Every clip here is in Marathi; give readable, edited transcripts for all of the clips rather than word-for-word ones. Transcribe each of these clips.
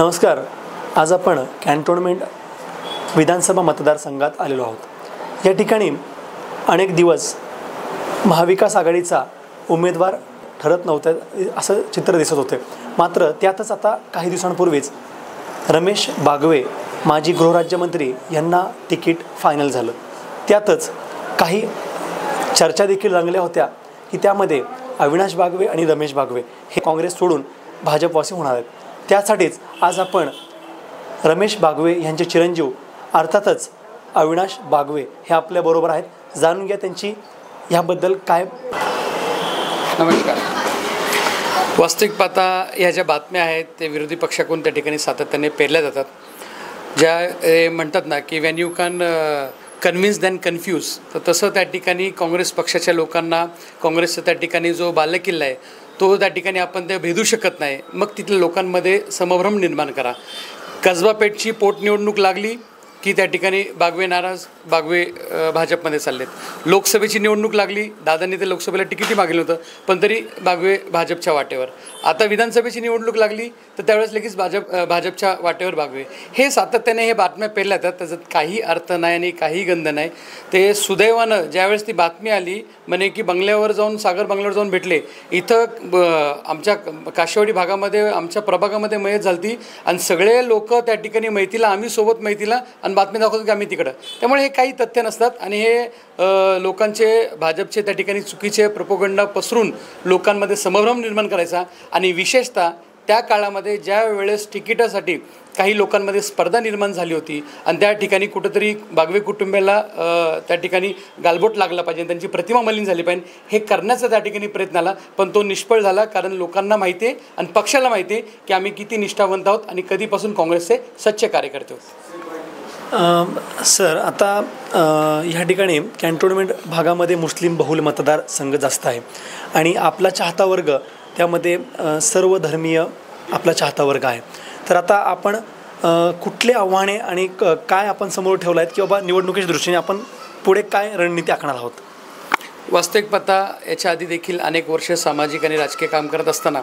नमस्कार. आज आपण कॅन्टोन्मेंट विधानसभा मतदारसंघात आलेलो आहोत. या ठिकाणी अनेक दिवस महाविकास आघाडीचा उमेदवार ठरत नव्हता असं चित्र दिसत होते. मात्र त्यातच आता काही दिवसांपूर्वीच रमेश बागवे माजी गृहराज्यमंत्री यांना तिकीट फायनल झालं. त्यातच काही चर्चा देखील रंगल्या होत्या की त्यामध्ये अविनाश बागवे आणि रमेश बागवे हे काँग्रेस सोडून भाजपवासी होणार आहेत. त्यासाठीच आज आपण रमेश बागवे यांचे चिरंजीव अर्थातच अविनाश बागवे हे आपल्याबरोबर आहेत. जाणून घ्या त्यांची ह्याबद्दल काय. नमस्कार. वास्तविक पाहता ह्या ज्या बातम्या आहेत ते विरोधी पक्षाकडून त्या ठिकाणी सातत्याने पेरल्या जातात. ज्या म्हणतात ना की van you can convince than confuse, तर तसं त्या ठिकाणी काँग्रेस पक्षाच्या लोकांना काँग्रेसचा त्या ठिकाणी जो बालेकिल्ला आहे तो त्या ठिकाणी आपण ते भेदू शकत नाही. मग तिथल्या लोकांमध्ये समभ्रम निर्माण करा. कसबा पेठची पोटनिवडणूक लागली की त्या ठिकाणी बागवे नाराज, बागवे भाजपमध्ये चाललेत. लोकसभेची निवडणूक लागली, दादांनी ते लोकसभेला तिकीटही मागलं होतं पण तरी बागवे भाजपच्या वाटेवर. आता विधानसभेची निवडणूक लागली तर त्यावेळेस लगेच भाजपच्या वाटेवर बागवे. हे सातत्याने हे बातम्या पेरल्या जातात. त्याच्यात काही अर्थ नाही आणि काही गंध नाही. ते सुदैवानं ज्यावेळेस ती बातमी आली म्हणे की बंगल्यावर जाऊन सागर बंगल्यावर जाऊन भेटले, इथं आमच्या काशीवाडी भागामध्ये आमच्या प्रभागामध्ये मयत झाली आणि सगळे लोक त्या ठिकाणी मैतीला, आम्ही सोबत मैतीला आणि बातमी दाखवतो की आम्ही तिकडं. त्यामुळे हे काही तथ्य नसतात आणि हे लोकांचे भाजपचे त्या ठिकाणी चुकीचे प्रोपोगंडा पसरून लोकांमध्ये समभ्रम निर्माण करायचा. आणि विशेषतः त्या काळामध्ये ज्या वेळेस तिकिटासाठी काही लोकांमध्ये स्पर्धा निर्माण झाली होती आणि त्या ठिकाणी कुठंतरी बागवे कुटुंबियाला त्या ठिकाणी गालबोट लागला पाहिजे, त्यांची प्रतिमा मलिन झाली पाहिजे, हे करण्याचा त्या ठिकाणी प्रयत्न आला पण तो निष्फळ झाला. कारण लोकांना माहिती आहे आणि पक्षाला माहिती आहे की आम्ही किती निष्ठावंत आहोत आणि कधीपासून काँग्रेसचे सच्चे कार्यकर्ते आहोत. सर, आता ह्या ठिकाणी कॅन्टोन्मेंट भागामध्ये मुस्लिम बहुल मतदारसंघ जास्त आहे आणि आपला चाहता वर्ग त्यामध्ये सर्व धर्मीय आपला चाहता वर्ग आहे. तर आता आपण कुठले आव्हाने आणि काय आपण समोर ठेवलं आहेत की बाबा निवडणुकीच्या दृष्टीने आपण पुढे काय रणनीती आखणार आहोत? वास्तविक पाहता याच्या आधी देखील अनेक वर्ष सामाजिक आणि राजकीय काम करत असताना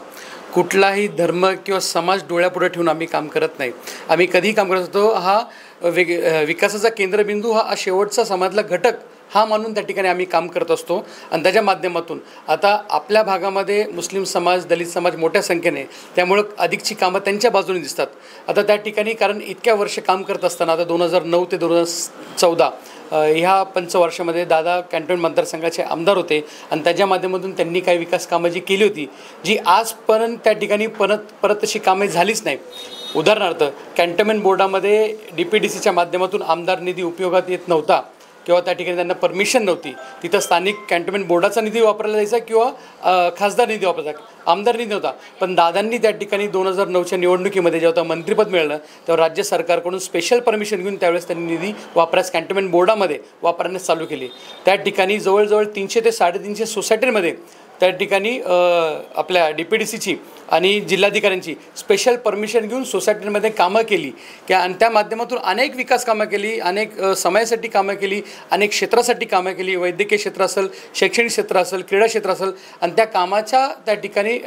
कुठलाही धर्म किंवा समाज डोळ्यापुढे ठेवून आम्ही काम करत नाही. आम्ही कधीही काम करत असतो हा विकासाचा केंद्रबिंदू, हा शेवटचा समाजातला घटक हा मानून त्या ठिकाणी आम्ही काम करत असतो. आणि त्याच्या माध्यमातून आता आपल्या भागामध्ये मुस्लिम समाज, दलित समाज मोठ्या संख्येने, त्यामुळं अधिकची कामं त्यांच्या बाजूने दिसतात. आता त्या ठिकाणी कारण इतक्या वर्ष काम करत असताना आता 2009 ते 2014 ह्या पंचवर्षामध्ये दादा कॅन्टोन्मेंट मतदारसंघाचे आमदार होते आणि त्याच्या माध्यमातून त्यांनी काही विकास कामं जी केली होती जी आजपर्यंत त्या ठिकाणी परत तशी कामे झालीच नाही. उदाहरणार्थ कॅन्टोन्मेंट बोर्डामध्ये DPDCच्या माध्यमातून आमदार निधी उपयोगात येत नव्हता किंवा त्या ठिकाणी त्यांना परमिशन नव्हती. तिथं स्थानिक कॅन्टोन्मेंट बोर्डाचा निधी वापरला जायचा किंवा खासदार निधी वापरायचा, आमदार निधी नव्हता. पण दादांनी त्या ठिकाणी 2009च्या निवडणुकीमध्ये जेव्हा मंत्रिपद मिळालं तेव्हा राज्य सरकारकडून स्पेशल परमिशन घेऊन त्यावेळेस त्यांनी निधी वापरास कॅन्टोन्मेंट बोर्डामध्ये वापरण्यास चालू केली. त्या ठिकाणी जवळजवळ 300 ते 350 सोसायटीमध्ये त्या ठिकाणी आपल्या DPDCची आणि जिल्हाधिकाऱ्यांची स्पेशल परमिशन घेऊन सोसायटीमध्ये कामं केली आणि त्या माध्यमातून अनेक विकास कामं केली, अनेक समाजासाठी कामं केली, अनेक क्षेत्रासाठी कामं केली. वैद्यकीय क्षेत्र असेल, शैक्षणिक क्षेत्र असेल, क्रीडा क्षेत्र असेल आणि त्या कामाच्या त्या ठिकाणी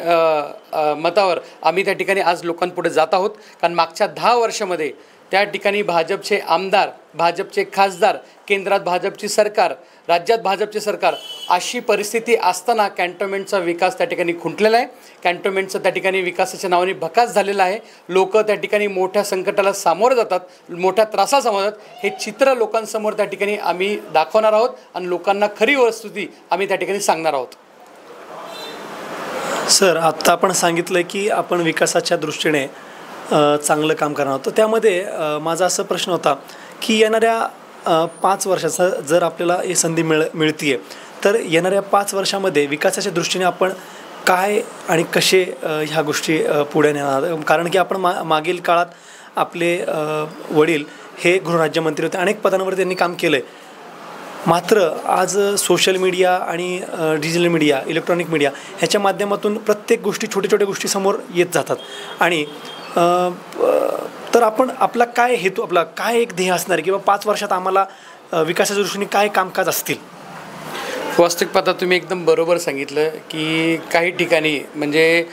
मतावर आम्ही त्या ठिकाणी आज लोकांपुढे जात आहोत. कारण मागच्या 10 वर्षामध्ये त्या ठिकाणी भाजपचे आमदार, भाजपचे खासदार, केंद्रात भाजपची सरकार, राज्यात भाजपचे सरकार, अशी परिस्थिती असताना कॅन्टोन्मेंटचा विकास त्या ठिकाणी खुंटलेला आहे. कॅन्टोन्मेंटचं त्या ठिकाणी विकासाच्या नावाने भकास झालेला आहे. लोक त्या ठिकाणी मोठ्या संकटाला सामोरं जातात, मोठ्या त्रासाला सामोरं जातात. हे चित्र लोकांसमोर त्या ठिकाणी आम्ही दाखवणार आहोत आणि लोकांना खरी वस्तुस्थिती आम्ही त्या ठिकाणी सांगणार आहोत. सर, आत्ता आपण सांगितलं की आपण विकासाच्या दृष्टीने चांगलं काम करणार आहोत. तर त्यामध्ये माझा असा प्रश्न होता की येणाऱ्या 5 वर्षाचा जर आपल्याला ही संधी मिळते तर येणाऱ्या 5 वर्षामध्ये विकासाच्या दृष्टीने आपण काय आणि कसे ह्या गोष्टी पुढे नेणार? कारण की आपण मागील काळात आपले वडील हे गृहराज्यमंत्री होते, अनेक पदांवर त्यांनी काम केलं आहे. मात्र आज सोशल मीडिया आणि डिजिटल मीडिया, इलेक्ट्रॉनिक मीडिया ह्याच्या माध्यमातून प्रत्येक गोष्टी, छोट्या छोट्या गोष्टी समोर येत जातात. आणि तर आपण आपला काय हेतू, आपला काय एक ध्येय असणार आहे किंवा 5 वर्षात आम्हाला विकासाच्या दृष्टीने काय कामकाज असतील? वास्तविक पाहता तुम्ही एकदम बरोबर सांगितलं की काही ठिकाणी म्हणजे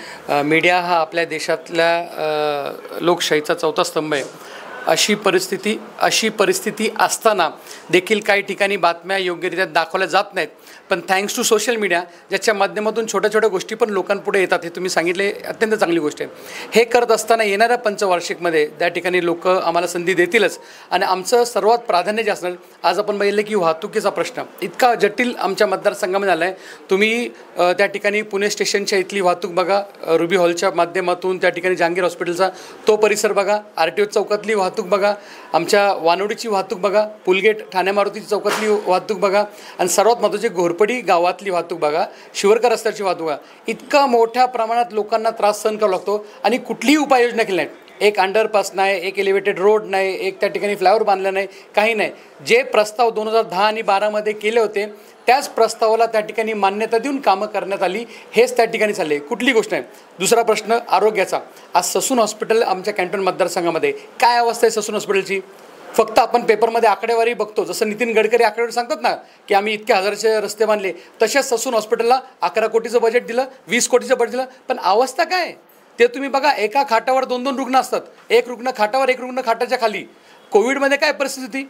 मीडिया हा आपल्या देशातल्या लोकशाहीचा चौथा स्तंभ आहे. अशी परिस्थिती असताना देखील काही ठिकाणी बातम्या योग्यरित्या दाखवल्या जात नाहीत. पण थँक्स टू सोशल मीडिया ज्याच्या माध्यमातून छोट्या छोट्या गोष्टी पण लोकांपुढे येतात, हे तुम्ही सांगितले अत्यंत चांगली गोष्ट आहे. हे करत असताना येणाऱ्या पंचवार्षिकमध्ये त्या ठिकाणी लोक आम्हाला संधी देतीलच. आणि आमचं सर्वात प्राधान्य जे असणार, आज आपण बघितलं की वाहतुकीचा प्रश्न इतका जटिल आमच्या मतदारसंघामध्ये आला आहे. तुम्ही त्या ठिकाणी पुणे स्टेशनच्या इथली वाहतूक बघा, रुबी हॉलच्या माध्यमातून त्या ठिकाणी जहांगीर हॉस्पिटलचा तो परिसर बघा, RTO चौकातली वाहतूक बघा, आमच्या वानोडीची वाहतूक बघा, पुलगेट ठाणे मारुती चौकातली वाहतूक बघा, आणि सर्वात महत्त्वाची घोरपडी गावातली वाहतूक बघा, शिवरकर रस्त्याची वाहतूक बघा. इतका मोठ्या प्रमाणात लोकांना त्रास सहन करावा लागतो आणि कुठलीही उपाययोजना केली नाही. एक अंडरपास नाही, एक एलिव्हेटेड रोड नाही, एक त्या ठिकाणी फ्लायओव्हर बांधलं नाही, काही नाही. जे प्रस्ताव 2010 आणि 12मध्ये केले होते त्याच प्रस्तावाला त्या ठिकाणी मान्यता देऊन कामं करण्यात आली. हेच त्या ठिकाणी चालले, कुठली गोष्ट नाही. दुसरा प्रश्न आरोग्याचा. आज ससून हॉस्पिटल आमच्या कॅन्टोन मतदारसंघामध्ये काय अवस्था आहे ससून हॉस्पिटलची? फक्त आपण पेपरमध्ये आकडेवारी बघतो, जसं नितीन गडकरी आकडेवारी सांगतात ना की आम्ही इतके हजाराचे रस्ते बांधले, तसेच ससून हॉस्पिटलला 11 कोटीचं बजेट दिलं, 20 कोटीचं बजेट दिलं, पण अवस्था काय ते तुम्ही बघा. एका खाटावर 2-2 रुग्ण असतात, एक रुग्ण खाटावर, एक रुग्ण खाटाच्या खाली. कोविडमध्ये काय परिस्थिती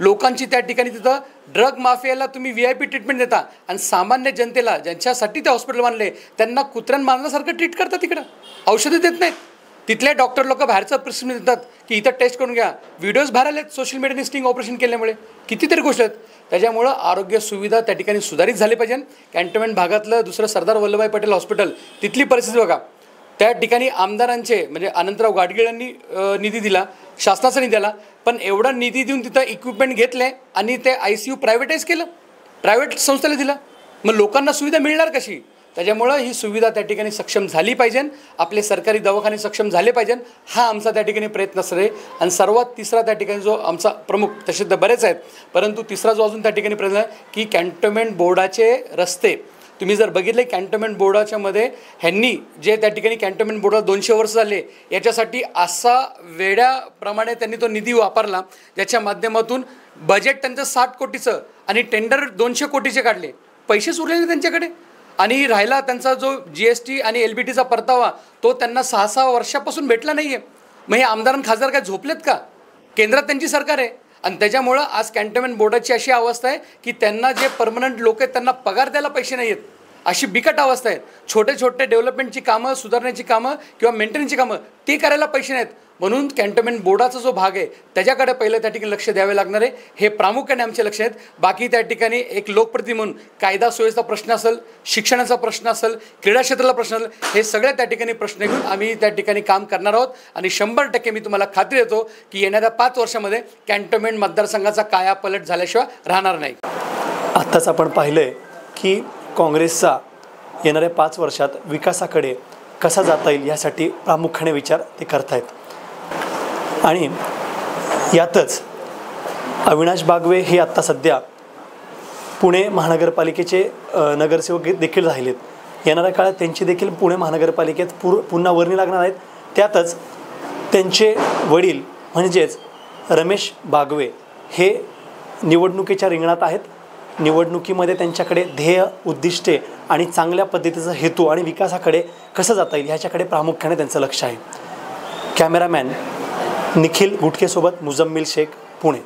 लोकांची त्या ठिकाणी, तिथं ड्रग माफियाला तुम्ही VIP ट्रीटमेंट देता आणि सामान्य जनतेला ज्यांच्यासाठी ते हॉस्पिटल बांधले त्यांना कुत्र्यान मारण्यासारखं ट्रीट करतात. तिकडं औषधं देत नाहीत. तिथले डॉक्टर लोक बाहेरचं प्रिस्क्रिप्शन देतात की इथं टेस्ट करून घ्या. व्हिडिओज बाहेर आलेत सोशल मीडियाने स्टिंग ऑपरेशन केल्यामुळे, कितीतरी गोष्टी आहेत. त्याच्यामुळं आरोग्य सुविधा त्या ठिकाणी सुधारित झाली पाहिजे. कॅन्टोन्मेंट भागातलं दुसरं सरदार वल्लभभाई पटेल हॉस्पिटल, तिथली परिस्थिती बघा. त्या ठिकाणी आमदारांचे म्हणजे अनंतराव गाडगीळ यांनी निधी दिला, शासनाचा निधी दिला, पण एवढा निधी देऊन तिथं इक्विपमेंट घेतले आणि ते ICU प्रायव्हेटाईज केलं, प्रायव्हेट संस्थेला दिलं. मग लोकांना सुविधा मिळणार कशी? त्याच्यामुळं ही सुविधा त्या ठिकाणी सक्षम झाली पाहिजे, आपले सरकारी दवाखाने सक्षम झाले पाहिजे. हा आमचा त्या ठिकाणी प्रयत्न असणार आहे. आणि सर्वात तिसरा त्या ठिकाणी जो आमचा प्रमुख, तसे तर बरेच आहेत, परंतु तिसरा जो अजून त्या ठिकाणी प्रयत्न आहे की कॅन्टोन्मेंट बोर्डाचे रस्ते. तुम्ही जर बघितले कॅन्टोन्मेंट बोर्डाच्या मध्ये ह्यांनी जे त्या ठिकाणी कॅन्टोन्मेंट बोर्डाला 200 वर्ष झाले, याच्यासाठी असा वेड्याप्रमाणे त्यांनी तो निधी वापरला ज्याच्या माध्यमातून बजेट त्यांचं 60 कोटीचं आणि टेंडर 200 कोटीचे काढले, पैसेच उरलेले त्यांच्याकडे. आणि राहिला त्यांचा जो GST आणि LBTचा परतावा, तो त्यांना 6-6 वर्षापासून भेटला नाही आहे. मग हे आमदार आणि खासदार काय झोपलेत का? केंद्रात त्यांची सरकार आहे. आणि त्याच्यामुळं आज कॅन्टोन्मेंट बोर्डाची अशी अवस्था आहे की त्यांना जे परमनंट लोक आहेत त्यांना पगार द्यायला पैसे नाही आहेत, अशी बिकट अवस्था आहे. छोटे छोटे डेव्हलपमेंटची कामं, सुधारण्याची कामं किंवा मेंटेनन्सची कामं ती करायला पैसे नाहीत. म्हणून कॅन्टोन्मेंट बोर्डाचा जो भाग आहे त्याच्याकडे पहिलं त्या ठिकाणी लक्ष द्यावे लागणार आहे. हे प्रामुख्याने आमचे लक्ष आहेत. बाकी त्या ठिकाणी एक लोकप्रतिनिधी म्हणून कायदा सुव्यवस्था प्रश्न असेल, शिक्षणाचा प्रश्न असेल, क्रीडा क्षेत्राला प्रश्न असेल, हे सगळे त्या ठिकाणी प्रश्न घेऊन आम्ही त्या ठिकाणी काम करणार आहोत. आणि 100% मी तुम्हाला खात्री देतो की येणाऱ्या 5 वर्षामध्ये कॅन्टोन्मेंट मतदारसंघाचा कायापालट झाल्याशिवाय राहणार नाही. आत्ताच आपण पाहिलं आहे की काँग्रेसचा येणाऱ्या 5 वर्षात विकासाकडे कसा जाता येईल यासाठी प्रामुख्याने विचार ते करत आहेत. आणि यातच अविनाश बागवे हे आत्ता सध्या पुणे महानगरपालिकेचे नगरसेवक देखील राहिलेत. येणाऱ्या काळात त्यांची देखील पुणे महानगरपालिकेत पुन्हा वर्णी लागणार आहेत. त्यातच त्यांचे वडील म्हणजेच रमेश बागवे हे निवडणुकीच्या रिंगणात आहेत. निवडणुकीमध्ये त्यांच्याकडे ध्येय, उद्दिष्टे आणि चांगल्या पद्धतीचा हेतू आणि विकासाकडे कसं जाता येईल ह्याच्याकडे प्रामुख्याने त्यांचं लक्ष आहे. कॅमेरामॅन निखिल गुटकेसोबत मुजम्मिल शेख, पुणे.